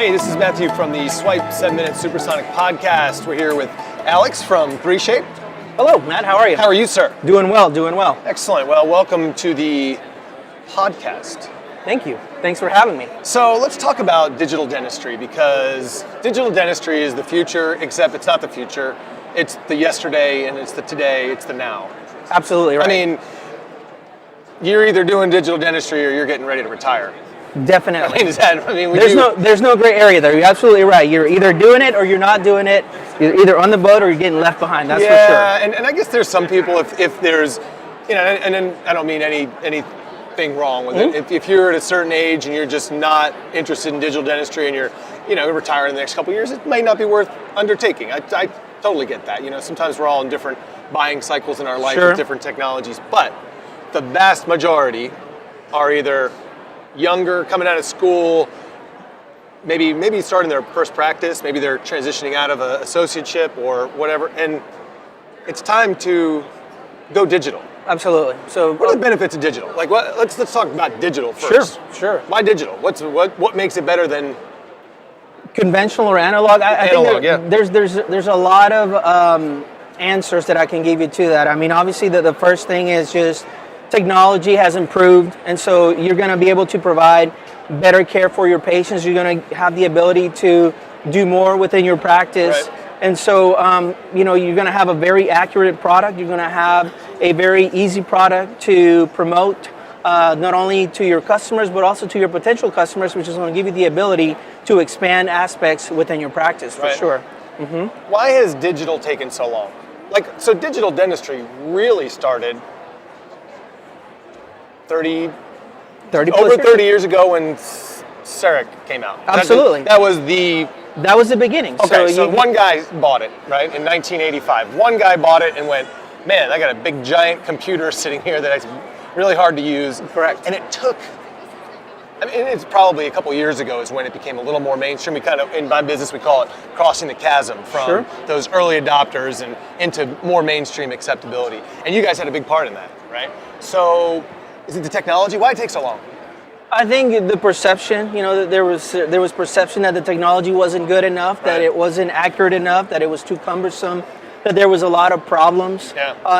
Hey, this is Matthew from the SWYP 7-Minute Supersonic podcast. We're here with Alex from 3Shape. Hello, Matt. How are you? How are you, sir? Doing well, doing well. Excellent. Well, welcome to the podcast. Thank you. Thanks for having me. So let's talk about digital dentistry, because digital dentistry is the future, except it's not the future. It's the yesterday, and it's the today, it's the now. Absolutely right. I mean, you're either doing digital dentistry or you're getting ready to retire. Definitely. There's no gray area there. You're absolutely right. You're either doing it or you're not doing it. You're either on the boat or you're getting left behind. That's for sure. Yeah, and I guess there's some people, if there's, you know, and then I don't mean anything wrong with it. If you're at a certain age and you're just not interested in digital dentistry and you're, you know, retiring in the next couple of years, it may not be worth undertaking. I totally get that. You know, sometimes we're all in different buying cycles in our life with different technologies, but the vast majority are either younger, coming out of school, maybe starting their first practice, maybe they're transitioning out of an associateship or whatever, and it's time to go digital. Absolutely. So, what are the benefits of digital? Like, let's talk about digital first. Sure. Why digital? What makes it better than conventional or analog? I analog? think there's a lot of answers that I can give you to that. I mean, obviously, the first thing is just technology has improved, and so you're going to be able to provide better care for your patients. You're going to have the ability to do more within your practice. Right. And so, you're going to have a very accurate product. You're going to have a very easy product to promote, not only to your customers, but also to your potential customers, which is going to give you the ability to expand aspects within your practice, for sure. Why has digital taken so long? So digital dentistry really started 30 years ago when Cellerant came out. Absolutely. That was the beginning. Okay, so one guy bought it, right, in 1985. One guy bought it and went, man, I got a big giant computer sitting here that's really hard to use. Correct. And it took, it's probably a couple years ago is when it became a little more mainstream. We kind of, in my business, we call it crossing the chasm from those early adopters and into more mainstream acceptability. And you guys had a big part in that, right? So is it the technology? Why it take so long? I think the perception, there was perception that the technology wasn't good enough, that it wasn't accurate enough, that it was too cumbersome, that there was a lot of problems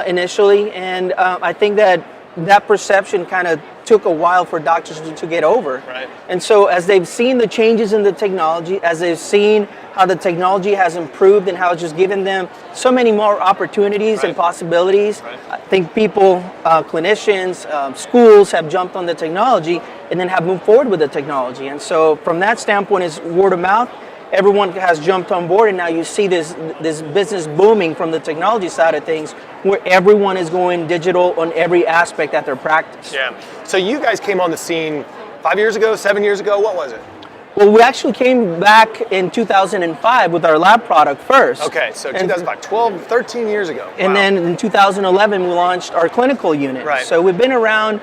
initially, and I think that perception kind of took a while for doctors to get over. Right. And so as they've seen the changes in the technology, as they've seen how the technology has improved and how it's just given them so many more opportunities and possibilities, I think people, clinicians, schools have jumped on the technology and then have moved forward with the technology. And so from that standpoint, it's word of mouth. Everyone has jumped on board, and now you see this business booming from the technology side of things, where everyone is going digital on every aspect at their practice. Yeah. So you guys came on the scene 5 years ago, 7 years ago. What was it? Well, we actually came back in 2005 with our lab product first. Okay, so 2005, 13 years ago. And then in 2011, we launched our clinical unit. Right. So we've been around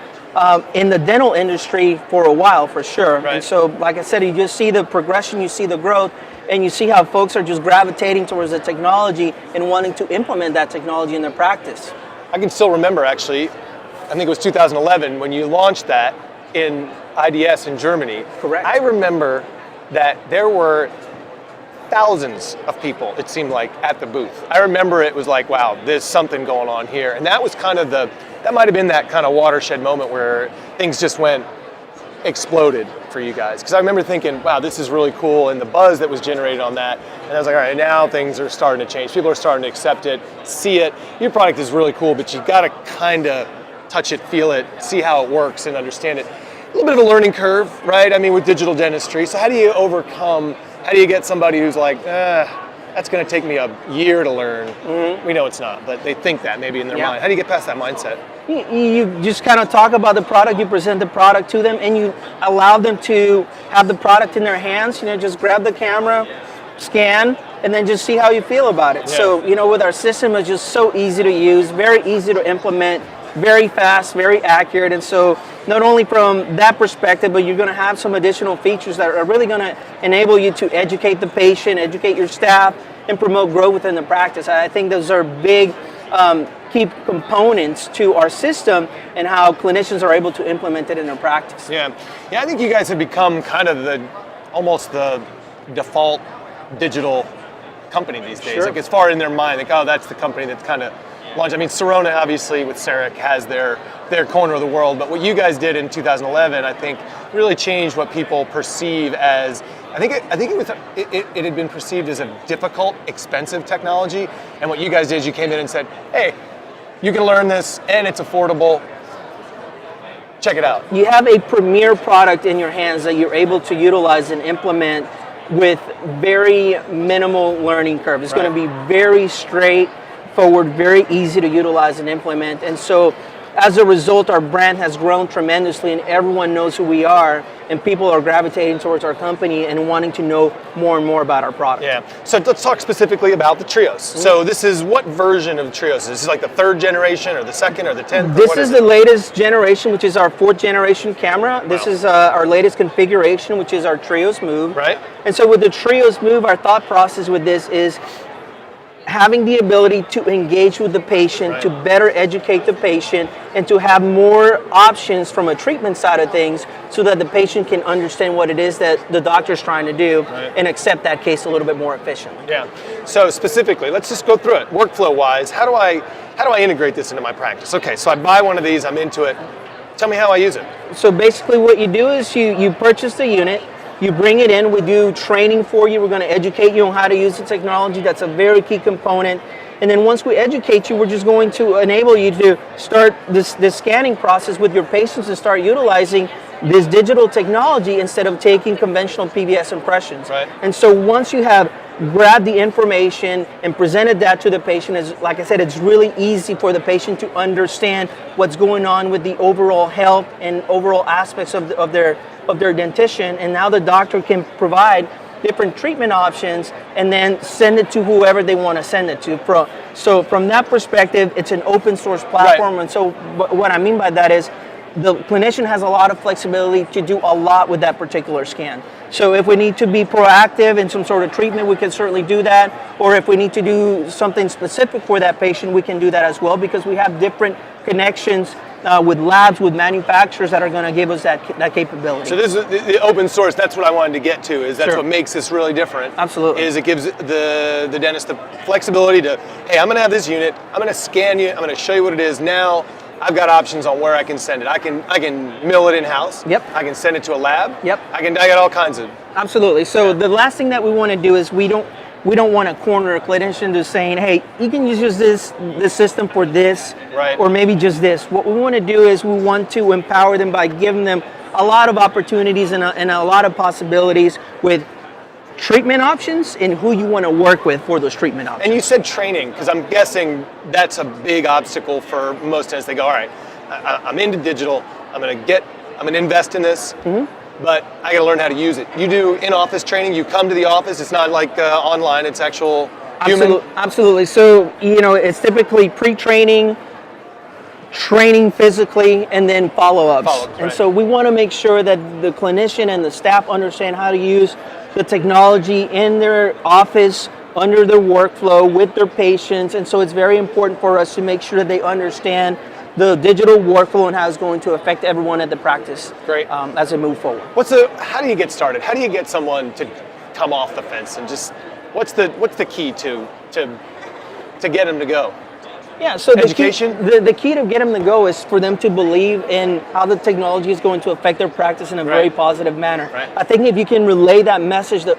in the dental industry for a while, for sure. Right. And so, like I said, you just see the progression, you see the growth, and you see how folks are just gravitating towards the technology and wanting to implement that technology in their practice. I can still remember, actually, I think it was 2011 when you launched that in IDS in Germany. Correct. I remember that there were thousands of people, it seemed like, at the booth. I remember it was like, wow, there's something going on here. And that was kind of that might have been that kind of watershed moment where things just exploded for you guys. Because I remember thinking, wow, this is really cool, and the buzz that was generated on that. And I was like, all right, now things are starting to change. People are starting to accept it, see it. Your product is really cool, but you've got to kind of touch it, feel it, see how it works, and understand it. A little bit of a learning curve, right? I mean, with digital dentistry. So how do you get somebody who's like, that's going to take me a year to learn? We know it's not, but they think that maybe in their mind. How do you get past that mindset? You just kind of talk about the product, you present the product to them, and you allow them to have the product in their hands. Just grab the camera, scan, and then just see how you feel about it. So, with our system, it's just so easy to use, very easy to implement, very fast, very accurate. And so not only from that perspective, but you're going to have some additional features that are really going to enable you to educate the patient, educate your staff, and promote growth within the practice. I think those are big key components to our system and how clinicians are able to implement it in their practice. Yeah, I think you guys have become kind of almost the default digital company these days. Sure. Like, as far in their mind, like, oh, that's the company that's kind of launched. I mean, Sirona, obviously, with Cellerant, has their corner of the world, but what you guys did in 2011, I think, really changed what people perceive as, I think it had been perceived as a difficult, expensive technology, and what you guys did is you came in and said, hey, you can learn this, and it's affordable. Check it out. You have a premier product in your hands that you're able to utilize and implement with very minimal learning curve. It's going to be very straightforward, very easy to utilize and implement. And so as a result, our brand has grown tremendously and everyone knows who we are, and people are gravitating towards our company and wanting to know more and more about our product. Yeah, so let's talk specifically about the Trios. So this is, what version of the Trios? Is this like the 3rd generation or the 2nd or the 10th? This is the latest generation, which is our 4th generation camera. This is our latest configuration, which is our Trios Move. Right. And so with the Trios Move, our thought process with this is having the ability to engage with the patient, to better educate the patient, and to have more options from a treatment side of things so that the patient can understand what it is that the doctor's trying to do and accept that case a little bit more efficiently. Yeah. So specifically, let's just go through it. Workflow-wise, how do I integrate this into my practice? Okay, so I buy one of these, I'm into it. Tell me how I use it. So basically what you do is you purchase the unit, you bring it in, we do training for you, we're going to educate you on how to use the technology. That's a very key component. And then once we educate you, we're just going to enable you to start this scanning process with your patients and start utilizing this digital technology instead of taking conventional PVS impressions. Right. And so once you have grabbed the information and presented that to the patient, is, like I said, it's really easy for the patient to understand what's going on with the overall health and overall aspects of their dentition, and now the doctor can provide different treatment options and then send it to whoever they want to send it to. So from that perspective, it's an open source platform. And so what I mean by that is the clinician has a lot of flexibility to do a lot with that particular scan. So if we need to be proactive in some sort of treatment, we can certainly do that. Or if we need to do something specific for that patient, we can do that as well, because we have different connections with labs, with manufacturers that are going to give us that capability. So this is the open source. That's what I wanted to get to. Is that's what makes this really different. Absolutely. Is it gives the dentist the flexibility to, hey, I'm going to have this unit. I'm going to scan you. I'm going to show you what it is. Now I've got options on where I can send it. I can mill it in house. Yep. I can send it to a lab. Yep. I got all kinds of. Absolutely. So the last thing that we want to do is we don't want to corner a clinician to saying, hey, you can use this system for this, or maybe just this. What we want to do is we want to empower them by giving them a lot of opportunities and a lot of possibilities with treatment options and who you want to work with for those treatment options. And you said training, because I'm guessing that's a big obstacle for most dentists. They go, all right, I'm into digital. I'm going to invest in this. But I got to learn how to use it. You do in-office training. You come to the office. It's not like online. It's actual human. Absolutely. So it's typically pre-training, training physically, and then follow-ups. And so we want to make sure that the clinician and the staff understand how to use the technology in their office, under their workflow, with their patients. And so it's very important for us to make sure that they understand the digital workflow and how it's going to affect everyone at the practice. Great. As we move forward. How do you get started? How do you get someone to come off the fence and just, what's the key to get them to go? Yeah, so education? The key to get them to go is for them to believe in how the technology is going to affect their practice in a very positive manner. I think if you can relay that message, the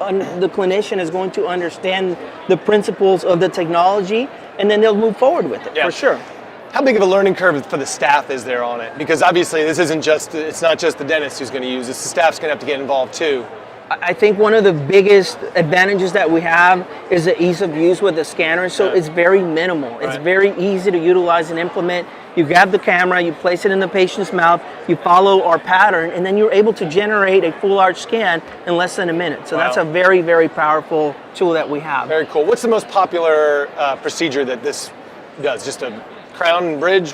clinician is going to understand the principles of the technology, and then they'll move forward with it, for sure. How big of a learning curve for the staff is there on it? Because obviously this it's not just the dentist who's going to use this, the staff's going to have to get involved too. I think one of the biggest advantages that we have is the ease of use with the scanner. So it's very minimal. It's very easy to utilize and implement. You grab the camera, you place it in the patient's mouth, you follow our pattern, and then you're able to generate a full arch scan in less than a minute. So that's a very, very powerful tool that we have. Very cool. What's the most popular procedure that this does? Just a crown and bridge?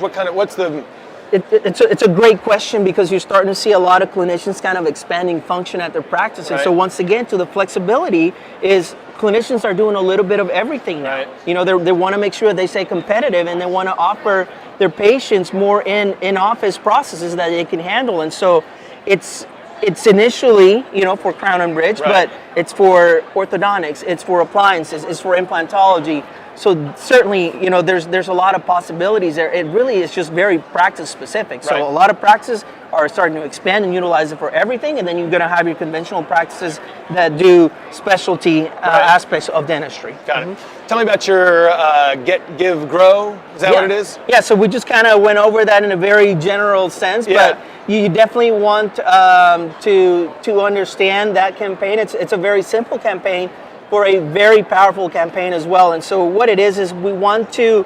It's a great question, because you're starting to see a lot of clinicians kind of expanding function at their practice. And so once again, to the flexibility is clinicians are doing a little bit of everything now. They want to make sure they stay competitive, and they want to offer their patients more in-office processes that they can handle. And so it's it's initially, you know, for crown and bridge, Right. but it's for orthodontics, it's for appliances, it's for implantology. So certainly, you know, there's a lot of possibilities there. It really is just very practice specific. So Right. a lot of practices are starting to expand and utilize it for everything, and then you're going to have your conventional practices that do specialty aspects of dentistry. Got it. Tell me about your Get, Give, Grow. Is that what it is? Yeah, so we just kind of went over that in a very general sense, Yeah. but you definitely want to understand that campaign. It's a very simple campaign for a very powerful campaign as well. And so what it is we want to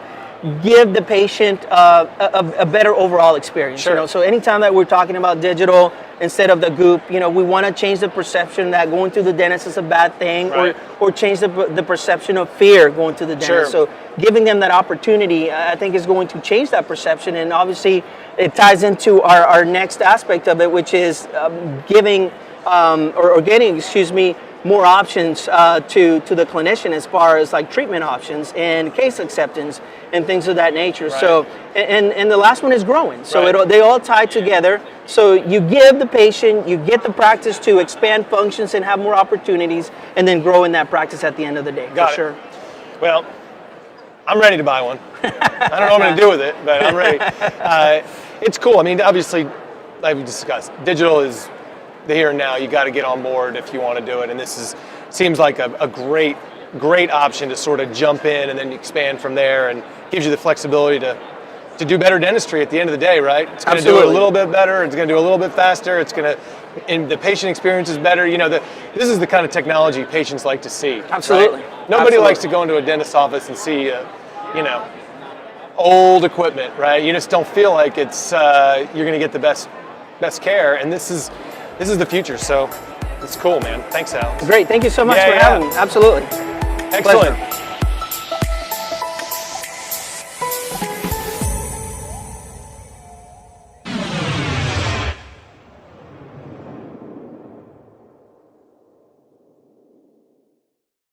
give the patient a better overall experience. Sure. You know, so anytime that we're talking about digital instead of the goop, you know, we want to change the perception that going to the dentist is a bad thing, Right. or change the perception of fear going to the dentist. Sure. So giving them that opportunity, I think, is going to change that perception. And obviously, it ties into our next aspect of it, which is giving or getting, excuse me, more options to the clinician as far as like treatment options and case acceptance and things of that nature. Right. So, and the last one is growing. So Right. they all tie together. So you give the patient, you get the practice to expand functions and have more opportunities, and then grow in that practice at the end of the day. Got for it. sure. Well, I'm ready to buy one. I don't know what I'm going to do with it, but I'm ready. It's cool. I mean, obviously, like we discussed, digital is the here and now. You got to get on board if you want to do it, and this seems like a great option to sort of jump in and then expand from there, and gives you the flexibility to do better dentistry at the end of the day, right? It's going to do it a little bit better. It's going to do a little bit faster. It's going to, and the patient experience is better. You know, this is the kind of technology patients like to see. Absolutely. Right? Nobody likes to go into a dentist's office and see, you know, old equipment, right? You just don't feel like it's you're going to get the best care, and this is the future. So it's cool, man. Thanks, Al. Great. Thank you so much Yeah, for having me. Absolutely. Excellent. Pleasure.